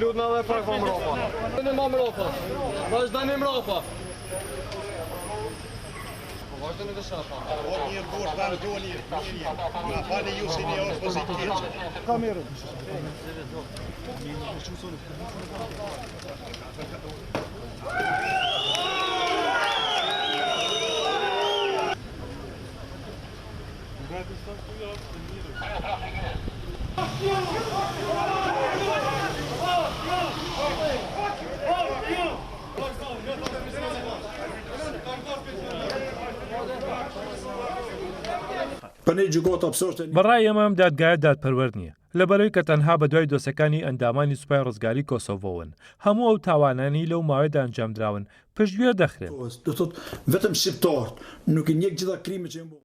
Людна лепа вам ропа. Нема мропа. Важда не мропа. Важда не дешапа. От є борт, вам долі, на пане Юсині опозиції. Камеру. بەڕای ئێمەم دادگایە دادپەروەر نییە لەبەرەوەی کە تەنها بە دوای دۆسەکانی ئەندامانی سوپای ڕزگاری کۆسۆڤۆون هەموو ئەو تاوانانی لەو ماوەیەدا ئەنجامدراون پشتگوێ دەخرێن.